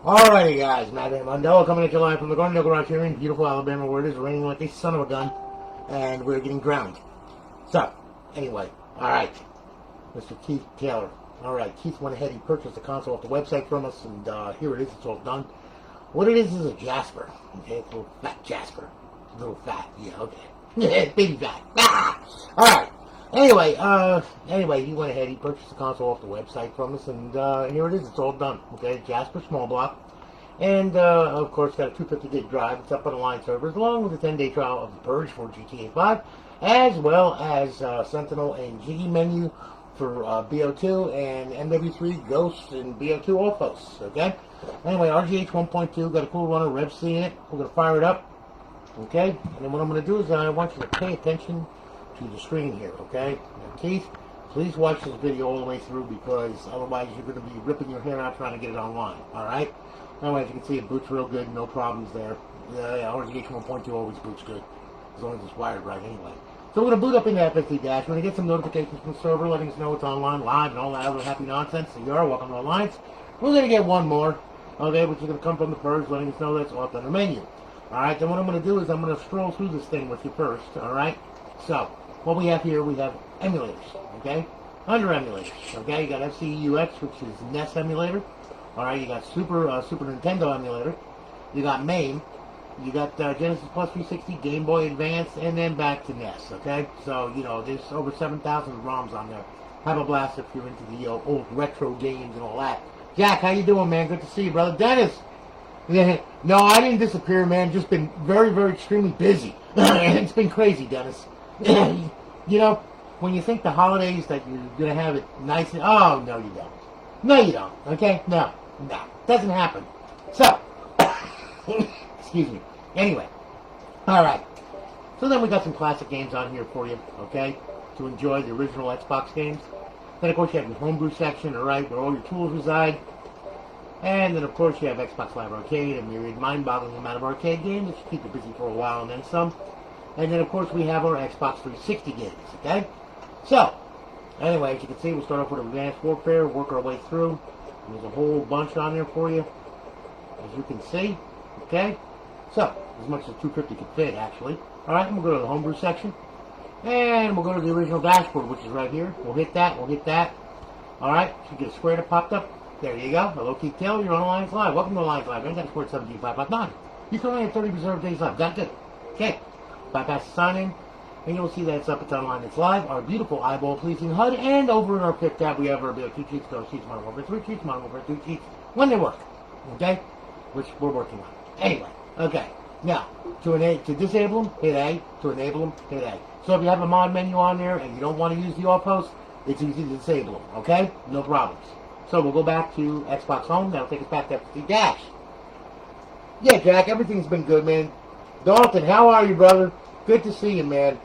Alrighty guys, Mondello coming at you live from the Garden Garage here in beautiful Alabama, where it is raining like a son of a gun, and we're getting drowned. So, anyway, alright, Mr. Keith Taylor. Alright, Keith went ahead, he purchased the console off the website from us, and here it is, it's all done. What it is a Jasper, okay, it's a little fat Jasper. A little fat, yeah, okay. Baby fat. Ah! Alright. Anyway, he went ahead, he purchased the console off the website from us, and here it is, it's all done, okay, Jasper small block, and, of course, got a 250 gig drive, it's up on the line servers, along with a 10-day trial of the Purge for GtaV, as well as, Sentinel and Jiggy menu for, Bo2 and MW3 Ghost and Bo2 offhosts, okay, anyway, RGH 1.2, got a cool runner, Rev C in it, we're going to fire it up, okay, and then what I'm going to do is I want you to pay attention to the screen here, okay? Now, Keith, please watch this video all the way through, because otherwise you're going to be ripping your hair out trying to get it online, alright? Anyway, as you can see, it boots real good, no problems there. RGH 1.2 always boots good, as long as it's wired right anyway. So we're going to boot up into FSD Dash. We're going to get some notifications from the server letting us know it's online, live, and all that other happy nonsense. So you are welcome to Alliance. We're going to get one more, okay, which is going to come from the Purge, letting us know that's off on the menu. Alright, then what I'm going to do is I'm going to stroll through this thing with you first, alright? So, what we have here, we have emulators, okay? Under emulators, okay? You got FCEUX, which is NES emulator. Alright, you got Super Nintendo emulator. You got MAME. You got Genesis Plus 360, Game Boy Advance, and then back to NES, okay? So, you know, there's over 7,000 ROMs on there. Have a blast if you're into the old retro games and all that. Jack, how you doing, man? Good to see you, brother. Dennis! No, I didn't disappear, man. Just been very, very extremely busy. It's been crazy, Dennis. You know, when you think the holidays that you're going to have it nice and... Oh, no, you don't. No, you don't. Okay? No. Doesn't happen. So, excuse me. Anyway. Alright. So then we got some classic games on here for you, okay? To enjoy the original Xbox games. Then, of course, you have your homebrew section, alright, where all your tools reside. And then, of course, you have Xbox Live Arcade, a myriad mind-boggling amount of arcade games that should keep you busy for a while and then some. And then, of course, we have our Xbox 360 games, okay? So, anyway, as you can see, we'll start off with Advanced Warfare, work our way through. There's a whole bunch on there for you, as you can see, okay? So, as much as 250 can fit, actually. Alright, we'll go to the homebrew section. And we'll go to the original dashboard, which is right here. We'll hit that, Alright, should get a square that popped up. There you go. Hello, Keith Taylor, you're on Alliance Live. Welcome to Alliance Live. I got a score 17559. You can only have 30 reserved days left. Got it. Okay. Bypass the sign-in, and you'll see that it's up, it's online, it's live. Our beautiful eyeball-pleasing HUD, and over in our pick tab, we have our Bo2 cheats, Ghost cheats, Modern Warfare 3 cheats, Modern Warfare 2 cheats, when they work, okay? Which we're working on. Anyway, okay. Now, to disable them, hit A. To enable them, hit A. So if you have a mod menu on there, and you don't want to use the offhost, it's easy to disable them, okay? No problems. So we'll go back to Xbox Home. That'll take us back to FSD Dash. Yeah, Jack, everything's been good, man. Dalton, how are you, brother? Good to see you, man.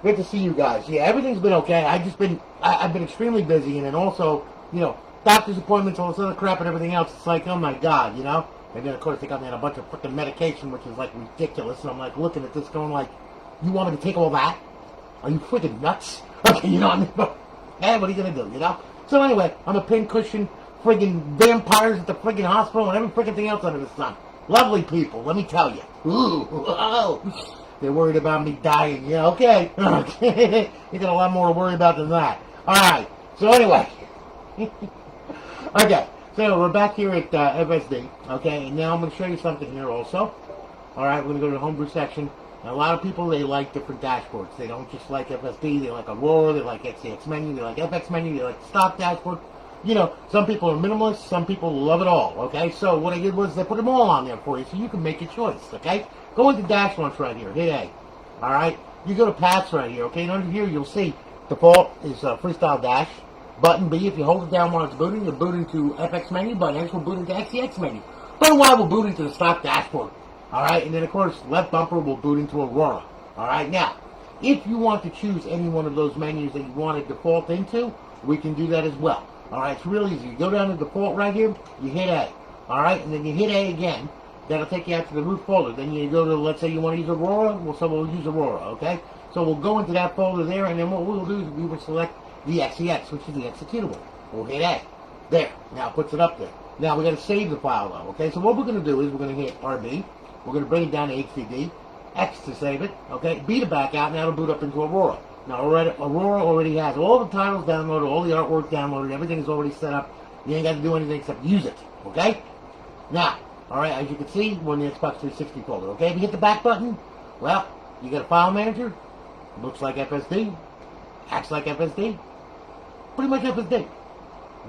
Good to see you guys. Yeah, everything's been okay. I've been extremely busy, and then also, you know, doctor's appointments, all this other crap and everything else. It's like, oh my God, you know? And then, of course, they got me on a bunch of freaking medication, which is, like, ridiculous. And I'm, like, looking at this going, like, you want me to take all that? Are you freaking nuts? Okay, you know what I mean? Hey, what are you going to do, you know? So anyway, I'm a pincushion, friggin' vampires at the friggin' hospital and every friggin' thing else under the sun. Lovely people, let me tell you. Ooh, oh. They're worried about me dying. Yeah, okay. You got a lot more to worry about than that. Alright, so anyway. Okay, so we're back here at FSD. Okay, and now I'm going to show you something here also. Alright, we're going to go to the homebrew section. Now, a lot of people, they like different dashboards. They don't just like FSD, they like Aurora, they like XCX menu, they like FX menu, they like the stock dashboard. You know, some people are minimalists, some people love it all, okay? So what I did was they put them all on there for you so you can make your choice, okay? Go into Dash Launch right here, hit A, alright? You go to Paths right here, okay? And under here you'll see default is Freestyle Dash. Button B, if you hold it down while it's booting, you'll boot into FX menu. Button X will boot into XCX menu. Button Y will boot into the stock dashboard. Alright, and then of course, left bumper will boot into Aurora. Alright, now, if you want to choose any one of those menus that you want to default into, we can do that as well. Alright, it's real easy. You go down to default right here, you hit A. Alright, and then you hit A again. That'll take you out to the root folder. Then you go to, let's say you want to use Aurora, well, so we'll use Aurora, okay? So we'll go into that folder there, and then what we'll do is we will select the XEX, which is the executable. We'll hit A. There. Now it puts it up there. Now, we got to save the file, though, okay? So what we're going to do is we're going to hit RB. We're going to bring it down to HDD. X to save it, okay? B to back out, and that'll boot up into Aurora. Now, Aurora already has all the titles downloaded, all the artwork downloaded, everything is already set up. You ain't got to do anything except use it, okay? Now, all right, as you can see, we're in the Xbox 360 folder, okay? If you hit the back button, well, you got a file manager. Looks like FSD. Acts like FSD. Pretty much FSD.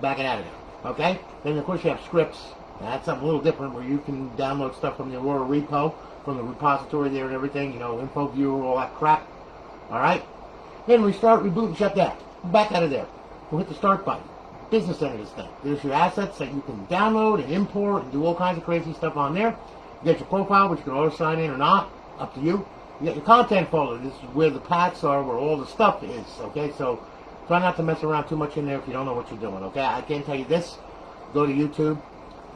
Back it out of there, okay? Then, of course, you have scripts. That's something a little different where you can download stuff from the Aurora repo, from the repository there and everything, you know, info viewer, all that crap. All right? Then restart, reboot, and shut down. Back out of there. We'll hit the start button. Business end of this thing. There's your assets that you can download and import and do all kinds of crazy stuff on there. You got your profile, which you can auto sign in or not. Up to you. You got your content folder. This is where the paths are, where all the stuff is. Okay, so try not to mess around too much in there if you don't know what you're doing. Okay, I can tell you this. Go to YouTube.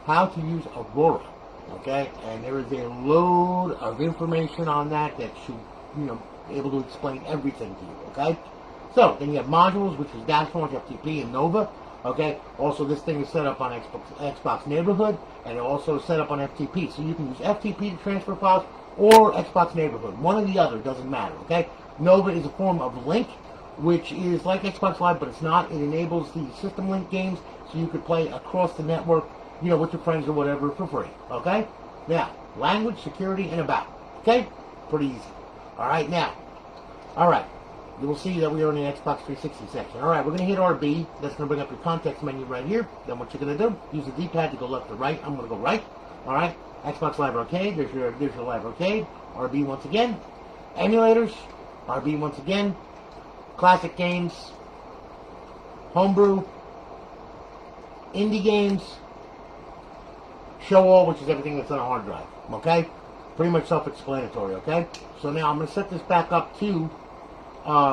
How to use Aurora. Okay, and there is a load of information on that that should, you know, able to explain everything to you. Okay, so then you have modules, which is Dash Launch, FTP, and Nova. Okay, also this thing is set up on Xbox Neighborhood, and also set up on FTP. So you can use FTP to transfer files or Xbox Neighborhood. One or the other, doesn't matter. Okay, Nova is a form of link, which is like Xbox Live, but it's not. It enables the system link games, so you could play across the network, you know, with your friends or whatever for free. Okay, now language, security, and about. Okay, pretty easy. All right, now, all right. You will see that we are in the Xbox 360 section. All right, we're going to hit RB. That's going to bring up your context menu right here. Then what you're going to do, use the D-pad to go left or right. I'm going to go right. All right, Xbox Live Arcade. There's your Live Arcade. RB once again. Emulators. RB once again. Classic games. Homebrew. Indie games. Show all, which is everything that's on a hard drive. Okay? Pretty much self-explanatory, okay? So now I'm going to set this back up to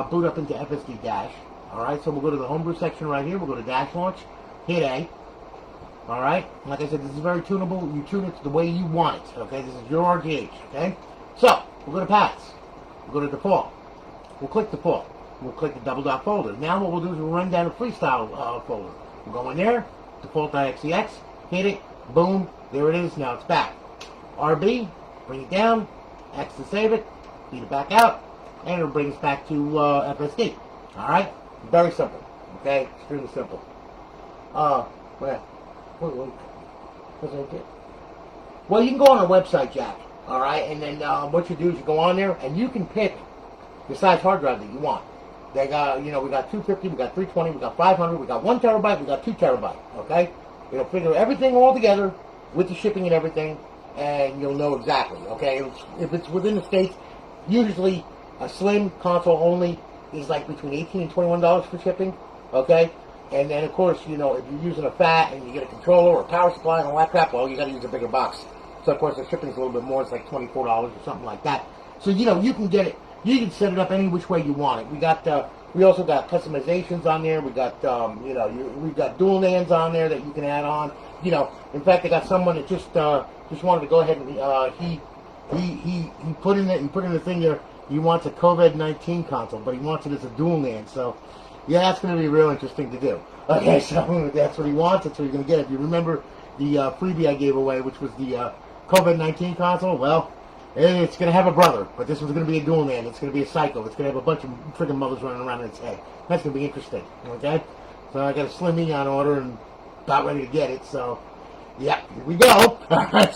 boot up into FSD Dash. Alright, so we'll go to the homebrew section right here. We'll go to Dash Launch. Hit A. Alright, like I said, this is very tunable. You tune it the way you want it. Okay, this is your RGH. Okay? So, we'll go to Paths. We'll go to Default. We'll click Default. We'll click the double dot folder. Now what we'll do is we'll run down a freestyle folder. We'll go in there, default.xex, hit it, boom, there it is, now it's back. RB, bring it down, X to save it, B to back out, and it'll bring us back to FSD. Alright? Very simple. Okay? Extremely simple. Well, you can go on our website, Jack. Alright? And then what you do is you go on there and you can pick the size hard drive that you want. They got, you know, we got 250, we got 320, we got 500, we got 1 terabyte, we got 2 terabyte. Okay? You'll figure everything all together with the shipping and everything, and you'll know exactly. Okay? If it's within the States, usually a slim console only is like between $18 and $21 for shipping, okay? And then, of course, you know, if you're using a fat and you get a controller or a power supply and all that crap, well, you got to use a bigger box. So, of course, the shipping's a little bit more. It's like $24 or something like that. So, you know, you can get it. You can set it up any which way you want it. We also got customizations on there. We got, you know, we've got dual NANds on there that you can add on. You know, in fact, I got someone that just wanted to go ahead and he put in the thing there. He wants a COVID-19 console, but he wants it as a dual NAND. So, yeah, that's going to be real interesting to do. Okay, so that's what he wants. That's what he's going to get. If you remember the freebie I gave away, which was the COVID-19 console, well, it's going to have a brother, but this one's going to be a dual NAND. It's going to be a Psycho. It's going to have a bunch of friggin' mothers running around in its head. That's going to be interesting. Okay, so I got a Slim E on order and about ready to get it. So, yeah, here we go.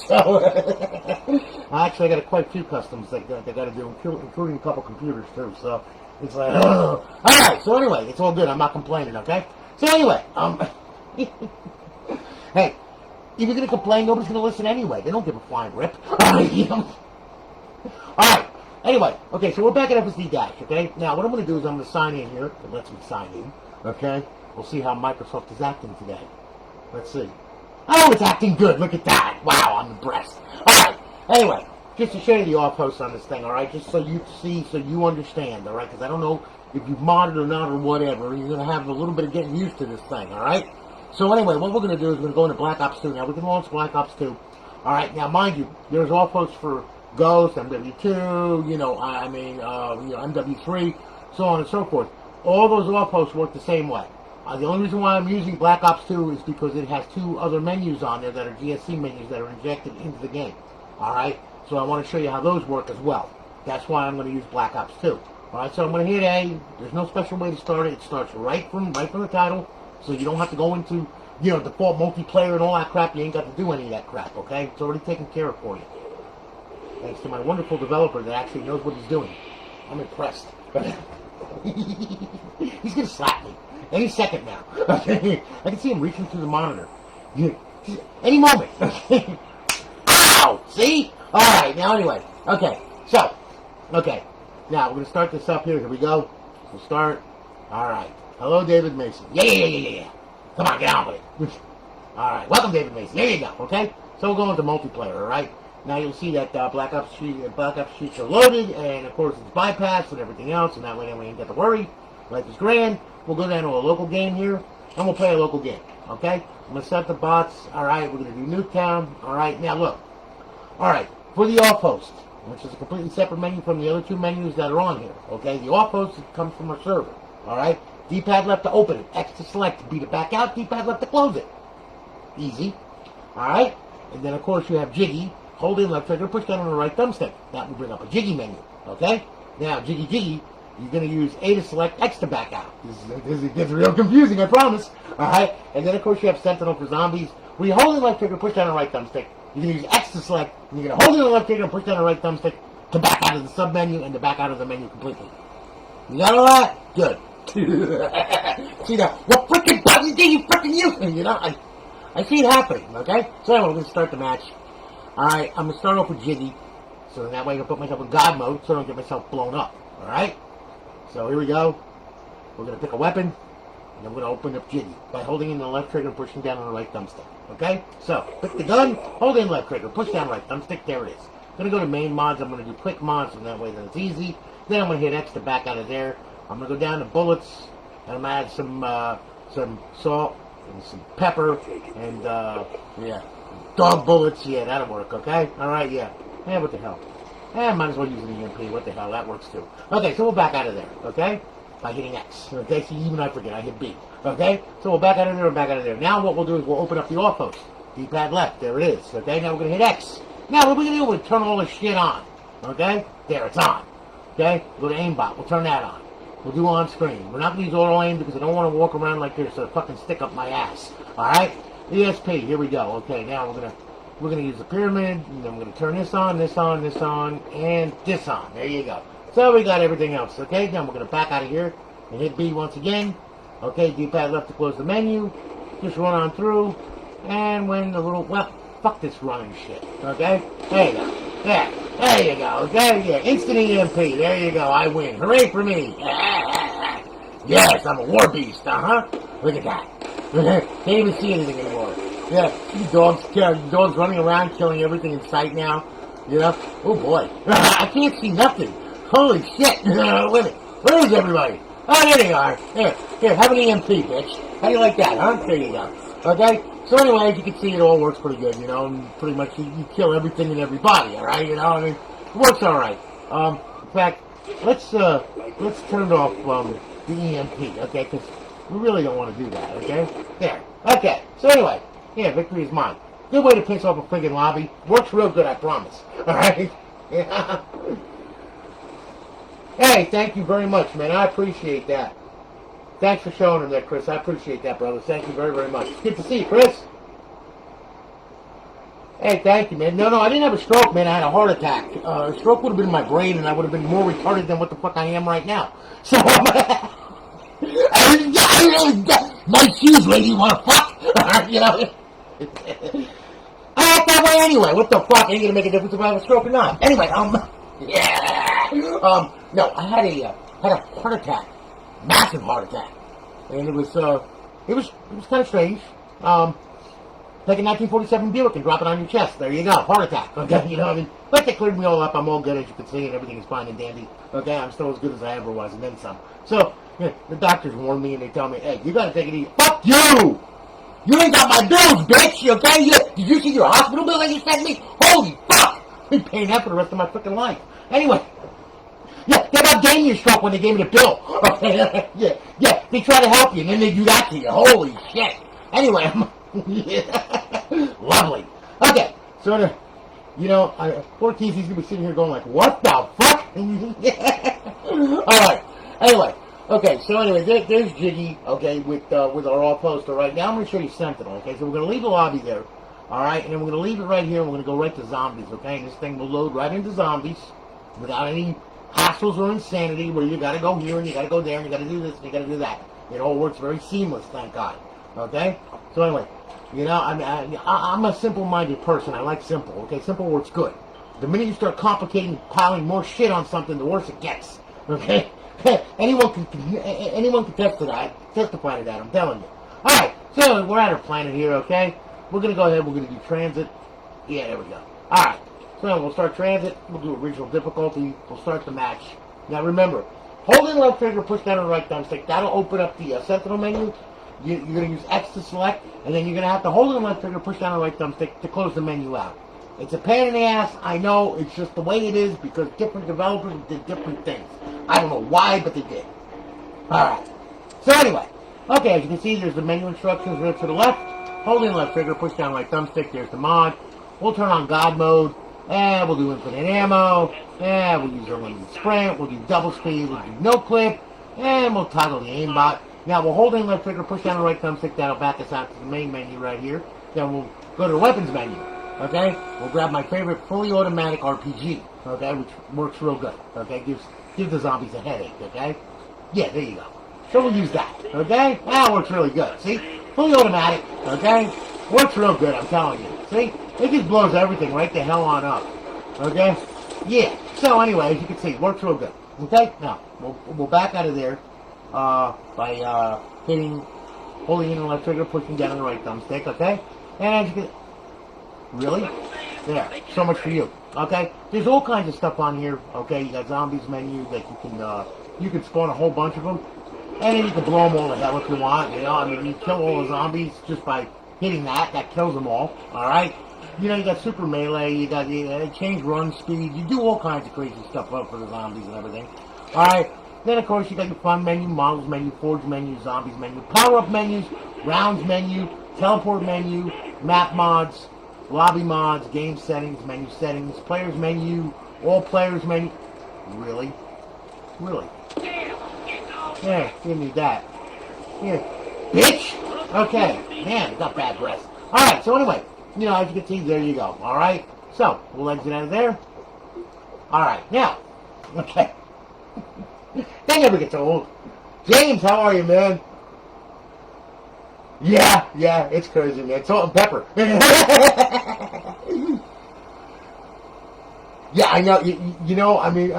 So, actually, I got quite a few customs that I got to do, including a couple computers too. So it's like, all right. So anyway, it's all good. I'm not complaining. Okay. So anyway, hey, if you're gonna complain, nobody's gonna listen anyway. They don't give a flying rip. You know? All right. Anyway, okay. So we're back at FSD Dash. Okay. Now what I'm gonna do is I'm gonna sign in here. It lets me sign in. Okay. We'll see how Microsoft is acting today. Let's see. Oh, it's acting good. Look at that. Wow, I'm impressed. Alright, anyway, just to show you the offhosts on this thing, alright? Just so you see, so you understand, alright? Because I don't know if you've modded or not or whatever. You're going to have a little bit of getting used to this thing, alright? So anyway, what we're going to do is we're going to go into Black Ops 2. Now, we can launch Black Ops 2. Alright, now mind you, there's offhosts for Ghost, MW2, you know, MW3, so on and so forth. All those offhosts work the same way. The only reason why I'm using Black Ops 2 is because it has 2 other menus on there that are GSC menus that are injected into the game. Alright? So I want to show you how those work as well. That's why I'm going to use Black Ops 2. Alright, so I'm going to hit A. There's no special way to start it. It starts right from the title. So you don't have to go into, default multiplayer and all that crap. You ain't got to do any of that crap, okay? It's already taken care of for you. Thanks to my wonderful developer that actually knows what he's doing. I'm impressed. He's going to slap me. Any second now. I can see him reaching through the monitor. Any moment. Ow! See? Alright, now anyway. Okay, so. Okay. Now, we're going to start this up here. Here we go. We'll start. Alright. Hello, David Mason. Yeah. Come on, get on with it. Alright, welcome, David Mason. There you go, okay? So we'll go into multiplayer, alright? Now you'll see that Black Ops Streets are loaded, and of course it's bypassed and everything else, and that way we ain't got to worry. Life is grand. We'll go down to a local game here, and we'll play a local game, okay? I'm going to set the bots. Alright, we're going to do Nuketown. Alright, now look. Alright, for the off-host, which is a completely separate menu from the other 2 menus that are on here, okay? The off-host comes from our server, alright? D-pad left to open it, X to select to beat it back out, D-pad left to close it. Easy. Alright? And then, of course, you have Jiggy. Hold in left trigger, push down on the right thumbstick. That will bring up a Jiggy menu, okay? Now, Jiggy, you're going to use A to select, X to back out. This gets real confusing, I promise. Alright? And then, of course, you have Sentinel for zombies. Where you hold in left trigger, push down the right thumbstick. You're going to use X to select, and you're going to hold in the left trigger and push down the right thumbstick to back out of the sub-menu and to back out of the menu completely. You got all that? Good. See now, what freaking button did you freaking use? I see it happening, okay? So anyway, we're going to start the match. Alright, I'm going to start off with Jiggy. So that way I can put myself in God mode so I don't get myself blown up. Alright? So here we go. We're going to pick a weapon. And I'm going to open up Jiggy by holding in the left trigger and pushing down on the right thumbstick. Okay? So, pick the gun, hold in left trigger, push down right thumbstick. There it is. I'm going to go to main mods. I'm going to do quick mods, and that way then it's easy. Then I'm going to hit X to back out of there. I'm going to go down to bullets. And I'm going to add some salt and some pepper. And, yeah. Dog bullets, yeah, that'll work, okay? Alright, yeah. What the hell? Might as well use an EMP, what the hell, that works too. Okay, so we'll back out of there, okay? By hitting X, okay? See, even I forget, I hit B, okay? So we'll back out of there and back out of there. Now what we'll do is we'll open up the off-host. D-pad left, there it is, okay? Now we're going to hit X. Now what we're going to do, we'll turn all this shit on, okay? There, it's on, okay? Go to aimbot, we'll turn that on. We'll do on screen. We're not going to use auto aim because I don't want to walk around like there's a fucking stick up my ass, alright? ESP, here we go. Okay, now we're gonna use the pyramid, and then we're gonna turn this on, and this on. There you go. So we got everything else. Okay, then we're gonna back out of here and hit B once again. Okay, D-pad left to close the menu. Just run on through, and when the little fuck this running shit. Okay, there you go. There you go. Okay, yeah, instant EMP. There you go. I win. Hooray for me. Yes, I'm a war beast. Look at that. Can't even see anything anymore. Yeah, dogs running around killing everything in sight now. Oh boy. I can't see nothing. Holy shit. Wait a minute. Where is everybody? Oh, there they are. Here, have an EMP, bitch. How do you like that, huh? There you go. Okay? So anyway, as you can see, it all works pretty good, and pretty much you kill everything and everybody, alright? It works alright. In fact, let's turn off, the EMP, okay? Because we really don't want to do that, okay? There. Okay. So anyway, yeah, victory is mine. Good way to piss off a friggin' lobby. Works real good, I promise. Alright? Yeah. Hey, thank you very much, man. I appreciate that. Thanks for showing him that, Chris. I appreciate that, brother. Thank you very, very much. It's good to see you, Chris. Hey, thank you, man. No, I didn't have a stroke, man. I had a heart attack. A stroke would have been in my brain, and I would have been more retarded than what the fuck I am right now. So, my shoes, lady, you want to fuck? I act that way anyway. What the fuck? Ain't gonna make a difference if I have a stroke or not. Anyway, yeah. No, I had a heart attack. Massive heart attack. And it was kind of strange. Take a 1947 Buick and drop it on your chest. There you go. Heart attack. Okay, But they cleared me all up. I'm all good, as you can see, and everything is fine and dandy. Okay, I'm still as good as I ever was, and then some. So, the doctors warn me, and they tell me, hey, you gotta take it easy. Fuck you! You ain't got my bills, bitch, okay? Did you see your hospital bill that you sent me? Holy fuck! I'll be paying that for the rest of my freaking life. Anyway. Yeah, get God gave me a stroke when they gave me the pill. Okay, yeah, they try to help you, and then they do that to you. Holy shit. Anyway, lovely. Okay, so, poor Keith, he's going to be sitting here going like, what the fuck? Alright, anyway. Okay, so anyway, there's Jiggy, okay, with our all-post. All right, now I'm going to show you Sentinel, okay? So we're going to leave the lobby there, all right? And then we're going to leave it right here, and we're going to go right to zombies, okay? And this thing will load right into zombies without any hassles or insanity where you got to go here, and you got to go there, and you got to do this, and you got to do that. It all works very seamless, thank God, okay? So anyway, I'm a simple-minded person. I like simple, okay? Simple works good. The minute you start complicating, piling more shit on something, the worse it gets, okay? Anyone can testify to that, I'm telling you. Alright, so we're at our planet here, okay? We're going to go ahead, we're going to do transit. Yeah, there we go. Alright, so we'll start transit, we'll do original difficulty, we'll start the match. Now remember, hold in the left trigger, push down on the right thumbstick, that'll open up the Sentinel menu. You're going to use X to select, and then you're going to have to hold in the left trigger, push down on the right thumbstick to close the menu out. It's a pain in the ass, I know, it's just the way it is because different developers did different things. I don't know why, but they did. Alright. So anyway, okay, as you can see, there's the menu instructions right to the left. Hold in left trigger, push down right thumbstick, there's the mod. We'll turn on God mode, and we'll do infinite ammo, and we'll use unlimited sprint, we'll do double speed, we'll do no clip, and we'll toggle the aimbot. Now we'll hold in left trigger, push down the right thumbstick, that'll back us out to the main menu right here. Then we'll go to the weapons menu. Okay, we'll grab my favorite fully automatic RPG, okay, which works real good, okay, gives the zombies a headache, okay, yeah, there you go, so we'll use that, okay, that works really good, see, fully automatic, okay, works real good, I'm telling you, see, it just blows everything right the hell on up, okay, yeah, so anyway, as you can see, works real good, okay, now, we'll back out of there, by, holding in the left trigger, pushing down on the right thumbstick, okay, and as you can, really? There. So much for you. Okay? There's all kinds of stuff on here. Okay? You got zombies menu that you can spawn a whole bunch of them. And then you can blow them all to hell if you want. I mean, you kill all the zombies just by hitting that. That kills them all. Alright? You got super melee. You got change run speed. You do all kinds of crazy stuff up for the zombies and everything. Alright? Then, of course, you got your fun menu, models menu, forge menu, zombies menu, power-up menus, rounds menu, teleport menu, map mods, lobby mods, game settings, players menu, all players menu. Really? Really? Yeah, give me that. Here. Bitch! Okay. Man, got bad breath. Alright, so anyway, as you can see, there you go. Alright? So, we'll exit out of there. Alright, now. Okay. That never gets old. James, how are you, man? Yeah, it's crazy, man. Salt and pepper. Yeah, I know. I mean,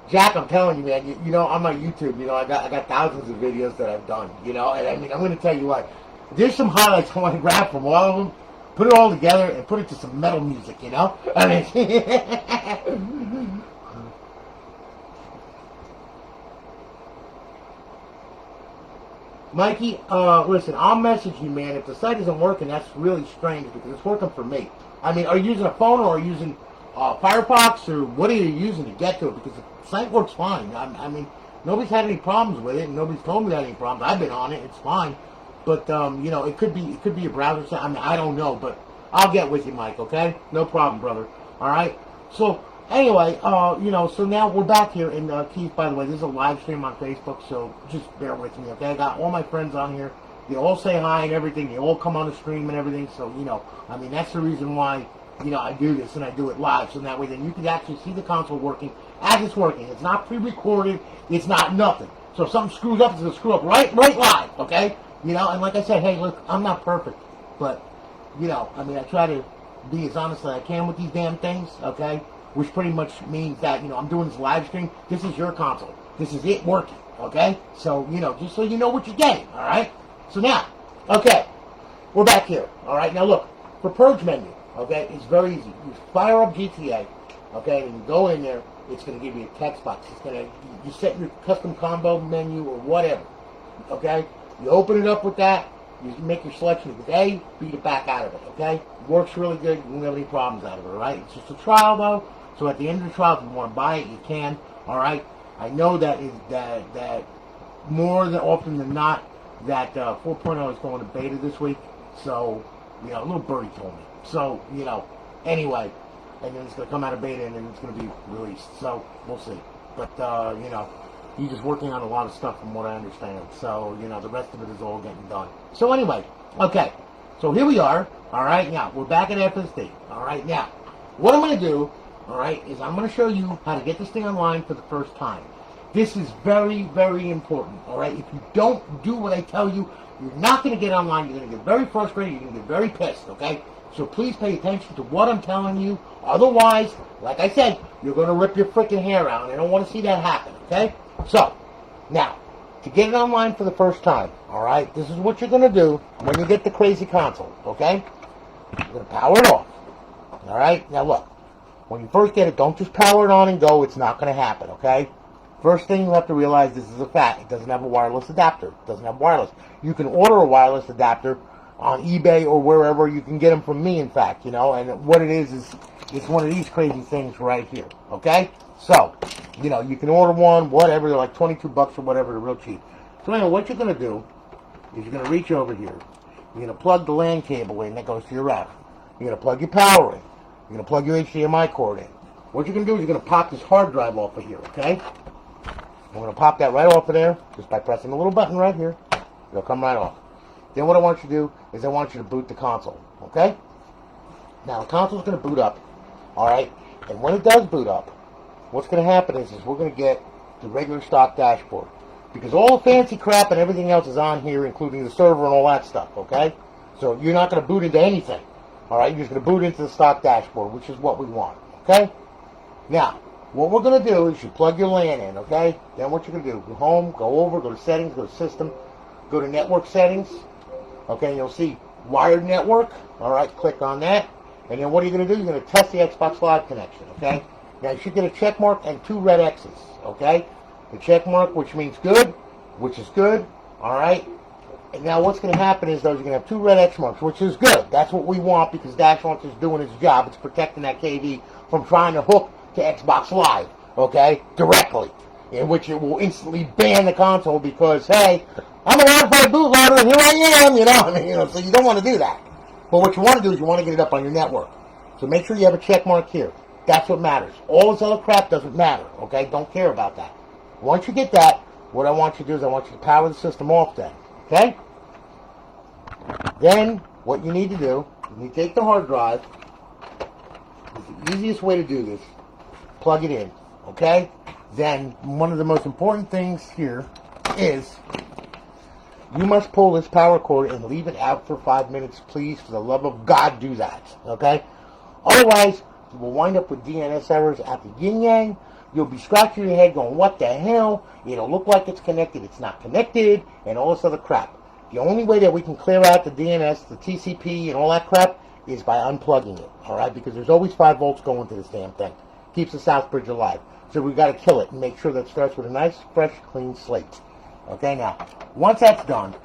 Jack, I'm telling you, man. On my YouTube, I got thousands of videos that I've done. And I mean, I'm going to tell you what. There's some highlights I want to grab from all of them, put it all together, and put it to some metal music. I mean. Mikey, listen, I'll message you, man. If the site isn't working, that's really strange because it's working for me. I mean, are you using a phone or are you using Firefox or what are you using to get to it? Because the site works fine. I mean, nobody's had any problems with it, and nobody's told me that any problems. I've been on it; it's fine. But it could be a browser. I mean, I don't know, but I'll get with you, Mike. Okay, no problem, brother. All right. So anyway, so now we're back here, and Keith, by the way, this is a live stream on Facebook, so just bear with me, okay? I got all my friends on here. They all say hi and everything. They all come on the stream and everything, so, I mean, that's the reason why, I do this, and I do it live, so that way then you can actually see the console working as it's working. It's not pre-recorded. It's not nothing. So if something screws up, it's going to screw up right live, okay? And like I said, hey, look, I'm not perfect, but, I mean, I try to be as honest as I can with these damn things, okay? Which pretty much means that, I'm doing this live stream. This is your console. This is it working, okay? So, just so you know what you're getting, all right? So now, okay, we're back here, all right? Now look, for Purge menu, okay, it's very easy. You fire up GTA, okay, and you go in there, it's going to give you a text box. It's going to, you set your custom combo menu or whatever, okay? You open it up with that. You make your selection with A, beat it back out of it, okay? It works really good. You won't have any problems out of it, all right? It's just a trial, though. So at the end of the trial, if you want to buy it, you can, all right? I know that more than often than not, that 4.0 is going to beta this week. So, you know, a little birdie told me. So, you know, anyway, and then it's going to come out of beta and then it's going to be released. So, we'll see. But, you know, he's just working on a lot of stuff from what I understand. So, you know, the rest of it is all getting done. So, anyway, okay. So, here we are. All right, now, we're back at FSD. All right, now, what I'm going to do, all right, is I'm going to show you how to get this thing online for the first time. This is very, very important, all right? If you don't do what I tell you, you're not going to get online. You're going to get very frustrated. You're going to get very pissed, okay? So please pay attention to what I'm telling you. Otherwise, like I said, you're going to rip your freaking hair out, and I don't want to see that happen, okay? So, now, to get it online for the first time, all right, this is what you're going to do when you get the crazy console, okay? You're going to power it off, all right? Now, look, when you first get it, don't just power it on and go. It's not going to happen, okay? First thing you have to realize, this is a FAT. It doesn't have a wireless adapter. It doesn't have wireless. You can order a wireless adapter on eBay or wherever. You can get them from me, in fact, you know. And what it is it's one of these crazy things right here, okay? So, you know, you can order one, whatever. They're like 22 bucks or whatever. They're real cheap. So anyway, what you're going to do is you're going to reach over here. You're going to plug the LAN cable in that goes to your router. You're going to plug your power in. You're going to plug your HDMI cord in. What you're going to do is you're going to pop this hard drive off of here, okay? I'm going to pop that right off of there just by pressing the little button right here. It'll come right off. Then what I want you to do is I want you to boot the console, okay? Now, the console's going to boot up, all right? And when it does boot up, what's going to happen is we're going to get the regular stock dashboard. Because all the fancy crap and everything else is on here, including the server and all that stuff, okay? So you're not going to boot into anything, all right? You're just going to boot into the stock dashboard, which is what we want, okay? Now, what we're going to do is you plug your LAN in, okay? Then what you're going to do, go home, go over, go to settings, go to system, go to network settings, okay? You'll see wired network, all right? Click on that. And then what are you going to do? You're going to test the Xbox Live connection, okay? Now, you should get a check mark and 2 red X's, okay? The check mark, which means good, which is good, all right? And now what's going to happen is, though, you're going to have 2 red X marks, which is good. That's what we want because Dash Launcher is doing its job. It's protecting that KV from trying to hook to Xbox Live, okay, directly, in which it will instantly ban the console because, hey, I'm a modified bootloader and here I am, you know, I mean, you know, so you don't want to do that. But what you want to do is you want to get it up on your network. So make sure you have a check mark here. That's what matters. All this other crap doesn't matter, okay? Don't care about that. Once you get that, what I want you to do is I want you to power the system off then, okay? Then, what you need to do, you take the hard drive. It's the easiest way to do this. Plug it in, okay? Then, one of the most important things here is you must pull this power cord and leave it out for 5 minutes, please. For the love of God, do that, okay? Otherwise, you will wind up with DNS errors at the yin-yang. You'll be scratching your head going, what the hell? It'll look like it's connected. It's not connected, and all this other crap. The only way that we can clear out the DNS, the TCP, and all that crap is by unplugging it, all right? Because there's always 5 volts going to this damn thing. Keeps the South Bridge alive. So we've got to kill it and make sure that it starts with a nice, fresh, clean slate. Okay, now, once that's done,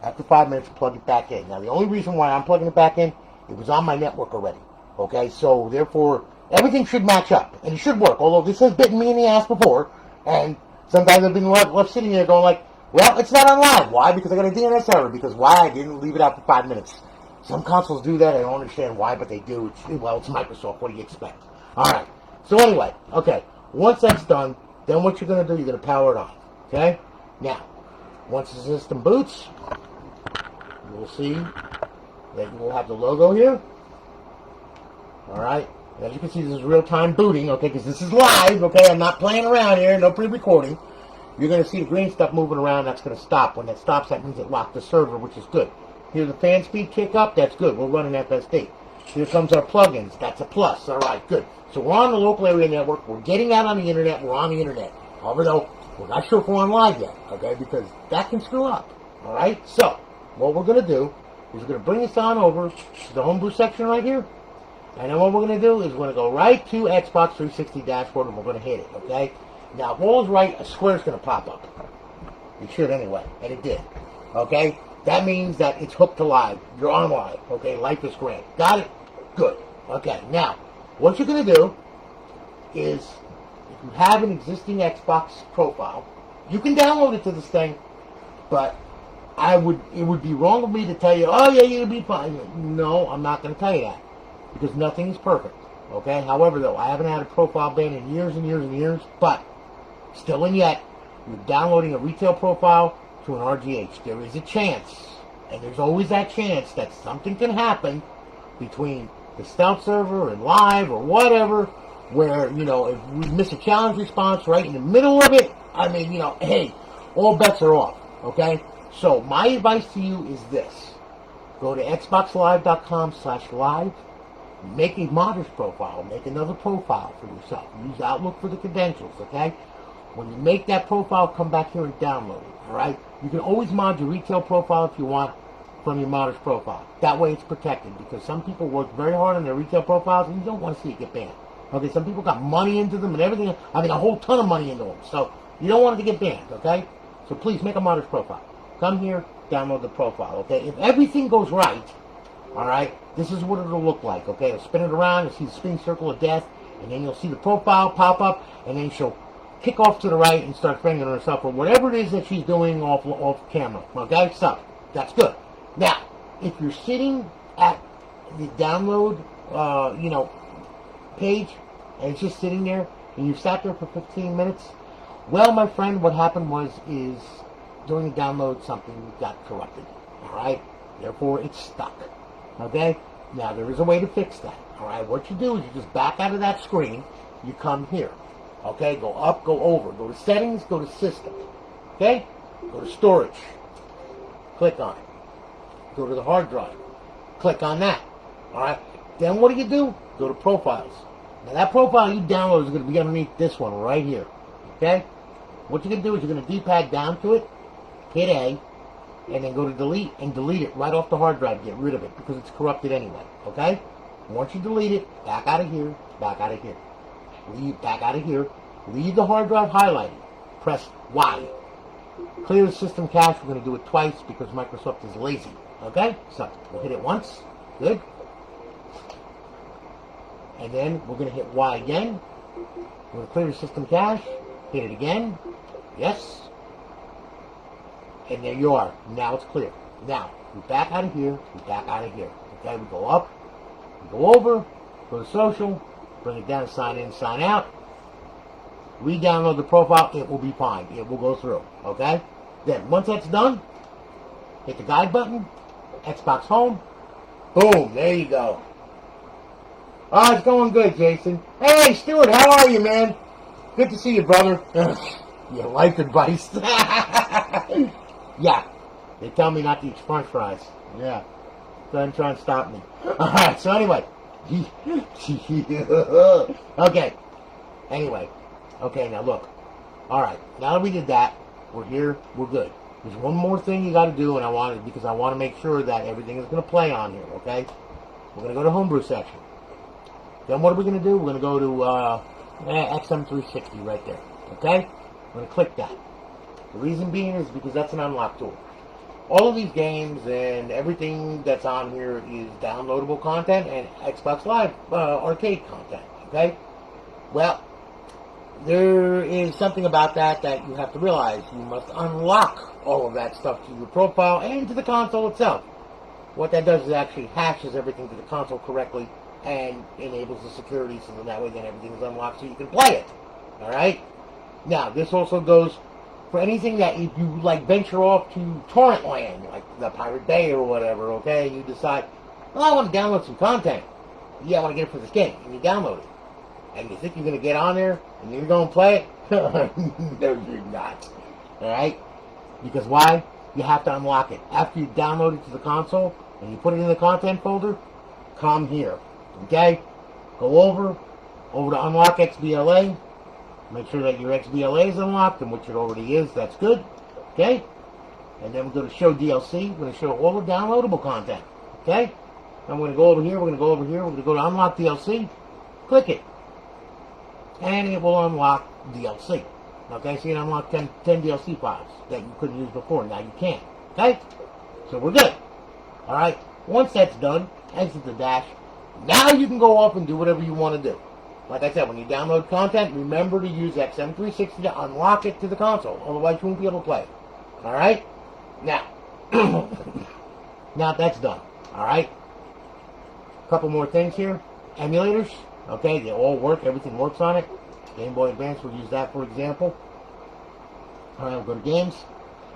after 5 minutes, plug it back in. Now, the only reason why I'm plugging it back in, it was on my network already. Okay, so therefore, everything should match up, and it should work. Although this has bitten me in the ass before, and sometimes I've been left sitting here going like, well, it's not online. Why? Because I got a DNS error. Because why? I didn't leave it out for 5 minutes. Some consoles do that. I don't understand why, but they do. Well, it's Microsoft. What do you expect? All right. So anyway, okay. Once that's done, then what you're going to do, you're going to power it on. Okay? Now, once the system boots, you will see that you will have the logo here. All right? As you can see, this is real-time booting, okay, because this is live, okay? I'm not playing around here, no pre-recording. You're going to see the green stuff moving around. That's going to stop. When that stops, that means it locked the server, which is good. Here's the fan speed kick up. That's good. We're running FSD. Here comes our plugins. That's a plus. All right, good. So we're on the local area network. We're getting out on the internet. We're on the internet. Although, we're not sure if we're on live yet, okay, because that can screw up. All right? So, what we're going to do is we're going to bring this on over to the homebrew section right here. And then what we're going to do is we're going to go right to Xbox 360 dashboard and we're going to hit it, okay? Now, if all is right, a square's going to pop up. It should anyway, and it did, okay? That means that it's hooked to live. You're on live, okay? Life is grand. Got it? Good. Okay, now, what you're going to do is, you have an existing Xbox profile, you can download it to this thing, but it would be wrong of me to tell you, oh yeah, you'll be fine. No, I'm not going to tell you that, because nothing is perfect, okay? However, though, I haven't had a profile ban in years and years and years, but still and yet, you're downloading a retail profile to an RGH. There is a chance, and there's always that chance, that something can happen between the stealth server and live or whatever, where, you know, if we miss a challenge response right in the middle of it, I mean, you know, hey, all bets are off, okay? So my advice to you is this. Go to xboxlive.com/live, make a modders profile, make another profile for yourself. Use Outlook for the credentials, okay? When you make that profile, come back here and download it, all right? You can always mod your retail profile if you want from your modders profile. That way it's protected, because some people work very hard on their retail profiles and you don't want to see it get banned. Okay, some people got money into them and everything. I mean, a whole ton of money into them. So you don't want it to get banned, okay? So please make a modders profile. Come here, download the profile, okay? If everything goes right, all right, this is what it'll look like, okay? It'll spin it around, you'll see the spinning circle of death, and then you'll see the profile pop up, and then she'll kick off to the right and start fingering herself or whatever it is that she's doing off camera, okay? So that's good. Now, if you're sitting at the download, you know, page, and it's just sitting there, and you sat there for 15 minutes, well, my friend, what happened is during the download, something got corrupted, all right? Therefore, it's stuck, okay? Now, there is a way to fix that, all right? What you do is you just back out of that screen, you come here, okay? Go up, go over, go to settings, go to system, okay? Go to storage, click on it. Go to the hard drive, click on that, all right? Then what do? Go to profiles. Now, that profile you download is going to be underneath this one right here, okay? What you're going to do is you're going to D-pad down to it, hit A, and then go to delete, and delete it right off the hard drive. Get rid of it, because it's corrupted anyway, okay? Once you delete it, back out of here, back out of here. Leave, back out of here. Leave the hard drive highlighted. Press Y. Clear the system cache. We're going to do it twice because Microsoft is lazy, okay? So, we'll hit it once. Good. And then we're going to hit Y again. We're going to clear the system cache. Hit it again. Yes. And there you are. Now it's clear. Now, we back out of here. We back out of here. Okay, we go up. We go over. Go to social. Bring it down to sign in, sign out. Re-download the profile. It will be fine. It will go through. Okay? Then, once that's done, hit the guide button. Xbox Home. Boom. There you go. Oh, it's going good, Jason. Hey, Stuart, how are you, man? Good to see you, brother. Your life advice. Yeah. They tell me not to eat french fries. Yeah. Go ahead and try and stop me. Alright, so anyway. Okay. Anyway. Okay, now look. Alright, now that we did that, we're here, we're good. There's one more thing you gotta do, and I want to make sure that everything is gonna play on here, okay? We're gonna go to Homebrew section. Then what are we gonna do? We're gonna go to XM360 right there. Okay? I'm gonna click that. The reason being is because that's an unlock tool. All of these games and everything that's on here is downloadable content and Xbox Live arcade content. Okay? Well, there is something about that you have to realize. You must unlock all of that stuff to your profile and to the console itself. What that does is actually hashes everything to the console correctly and enables the security so that way then everything is unlocked so you can play it. Alright? Now, this also goes for anything that if you like venture off to torrent land, like the Pirate Bay or whatever, okay? You decide, well, I want to download some content. Yeah, I want to get it for this game. And you download it. And you think you're going to get on there and you're going to play it? No, you're not. Alright? Because why? You have to unlock it. After you download it to the console and you put it in the content folder, come here. Okay? Go over to unlock XBLA. Make sure that your XBLA is unlocked, and which it already is. That's good. Okay? And then we're going to show DLC. We're going to show all the downloadable content. Okay? I'm going to go over here. We're going to go over here. We're going to go to unlock DLC. Click it. And it will unlock DLC. Okay? So you can unlock 10 DLC files that you couldn't use before. Now you can. Okay? So we're good. Alright? Once that's done, exit the dash. Now you can go off and do whatever you want to do. like I said, when you download content, remember to use XM360 to unlock it to the console. Otherwise, you won't be able to play. All right? Now, now that's done. All right? A couple more things here. Emulators. Okay, they all work. Everything works on it. Game Boy Advance, we'll use that for example. All right, we'll go to games.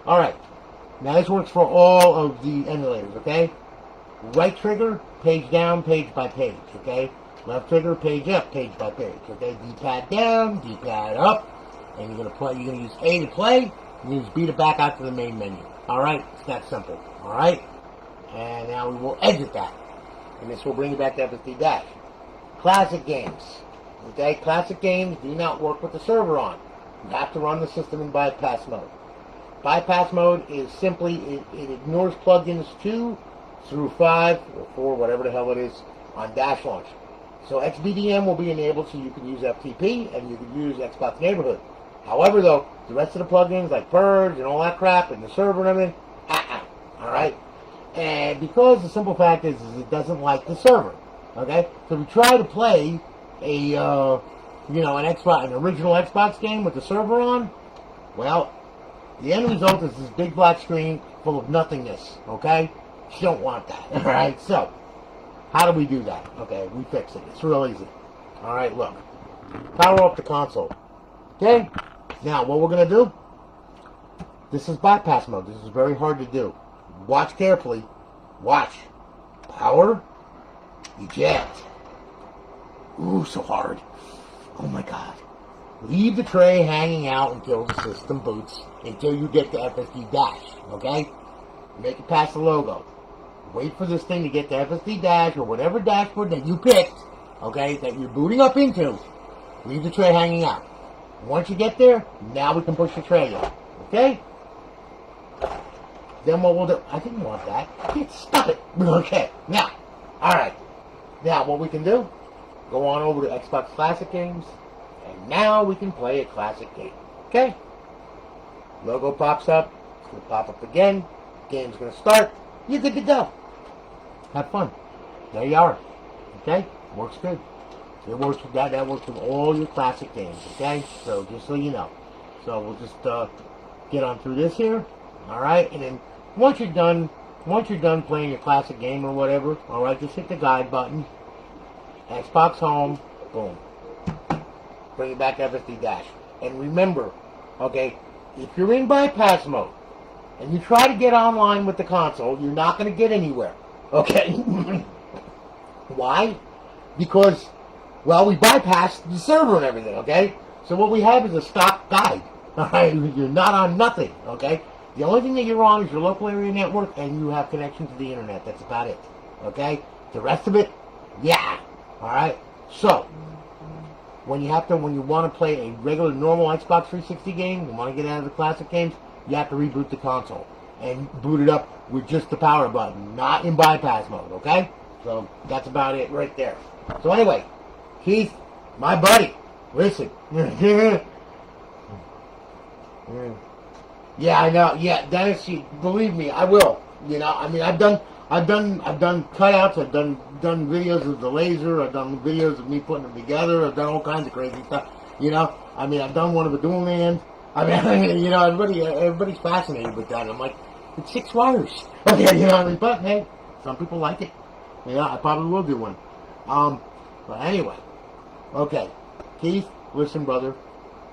All right. Now, this works for all of the emulators, okay? Right trigger, page down, page by page, okay? Left trigger, page up, page by page, okay? D-pad down, D-pad up, and you're gonna use A to play, and use B to back out to the main menu. All right, it's that simple. All right, and now we will exit that, and this will bring you back to FSD Dash. Classic games, okay? Classic games do not work with the server on. You have to run the system in bypass mode. Bypass mode is simply it ignores plugins 2 through 5 or 4, whatever the hell it is, on Dash Launch. So XBDM will be enabled so you can use FTP and you can use Xbox Neighborhood. However, though, the rest of the plugins like Purge and all that crap and the server and everything, alright? And because the simple fact is it doesn't like the server, okay? So we try to play an original Xbox game with the server on, well, the end result is this big black screen full of nothingness, okay? You don't want that, alright? So, how do we do that? Okay, we fix it. It's real easy. Alright, look. Power up the console. Okay? Now, what we're going to do, this is bypass mode. This is very hard to do. Watch carefully. Watch. Power. Eject. Ooh, so hard. Oh my god. Leave the tray hanging out until the system boots, until you get to FSD Dash, okay? Make it past the logo. Wait for this thing to get to FSD Dash or whatever dashboard that you picked, okay, that you're booting up into. Leave the tray hanging out. Once you get there, now we can push the tray in, okay? Then what we'll do, I didn't want that. Stop it. Okay, now, alright. Now, what we can do, go on over to Xbox Classic Games, and now we can play a classic game, okay? Logo pops up, it's going to pop up again, game's going to start, you're good to go. Have fun. There you are. Okay? Works good. It works with that. That works with all your classic games. Okay? So, just so you know. So, we'll just get on through this here. Alright? And then, once you're done playing your classic game or whatever, alright, just hit the guide button. Xbox Home. Boom. Bring it back to FSD Dash. And remember, okay, if you're in bypass mode, and you try to get online with the console, you're not going to get anywhere. Okay? Why? Because, well, we bypassed the server and everything, okay? So what we have is a stock guide. Alright? You're not on nothing, okay? The only thing that you're on is your local area network and you have connection to the internet. That's about it. Okay? The rest of it, yeah. Alright? So, when you want to play a regular normal Xbox 360 game, you want to get out of the classic games, you have to reboot the console and boot it up with just the power button, not in bypass mode, okay? So that's about it right there. So anyway, Keith, my buddy, listen. Yeah, I know. Yeah, Dennis, believe me, I will. You know, I mean, I've done cutouts. I've done videos of the laser. I've done videos of me putting them together. I've done all kinds of crazy stuff. You know, I mean, I've done one of a dual land. I mean, you know, everybody's fascinated with that. I'm like, it's 6 wires. Okay, you know what I mean? But hey, some people like it. Yeah, I probably will do one. But anyway, okay, Keith, listen, brother.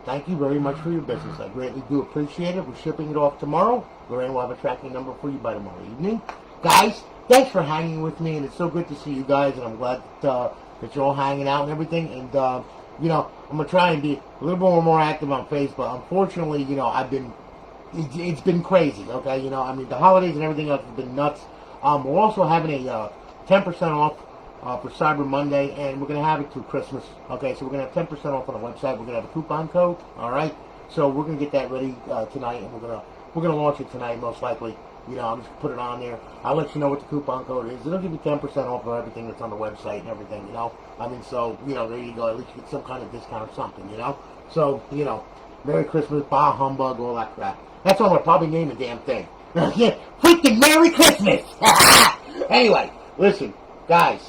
Thank you very much for your business. I greatly do appreciate it. We're shipping it off tomorrow. Lorraine will have a tracking number for you by tomorrow evening. Guys, thanks for hanging with me, and it's so good to see you guys, and I'm glad that you're all hanging out and everything. And, you know, I'm going to try and be a little bit more active on Facebook. Unfortunately, you know, it's been crazy, okay? You know, I mean, the holidays and everything else has been nuts. We're also having a 10% off for Cyber Monday, and we're going to have it through Christmas. Okay, so we're going to have 10% off on the website. We're going to have a coupon code, all right? So we're going to get that ready tonight, and we're going to launch it tonight, most likely. You know, I'll just put it on there. I'll let you know what the coupon code is. It'll give you 10% off of everything that's on the website and everything, you know? I mean, so, you know, there you go. At least you get some kind of discount or something, you know? So, you know, Merry Christmas, bah humbug, all that crap. That's what I'm going to probably name the damn thing. Freaking Merry Christmas! Anyway, listen, guys,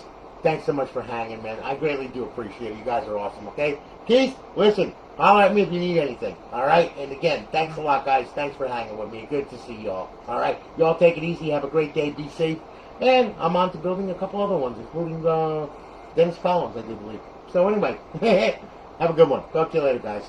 thanks so much for hanging, man. I greatly do appreciate it. You guys are awesome, okay? Keith, listen, holler at me if you need anything, all right? And again, thanks a lot, guys. Thanks for hanging with me. Good to see y'all, all right? Y'all take it easy. Have a great day. Be safe. And I'm on to building a couple other ones, including Dennis Collins, I do believe. So anyway, have a good one. Talk to you later, guys.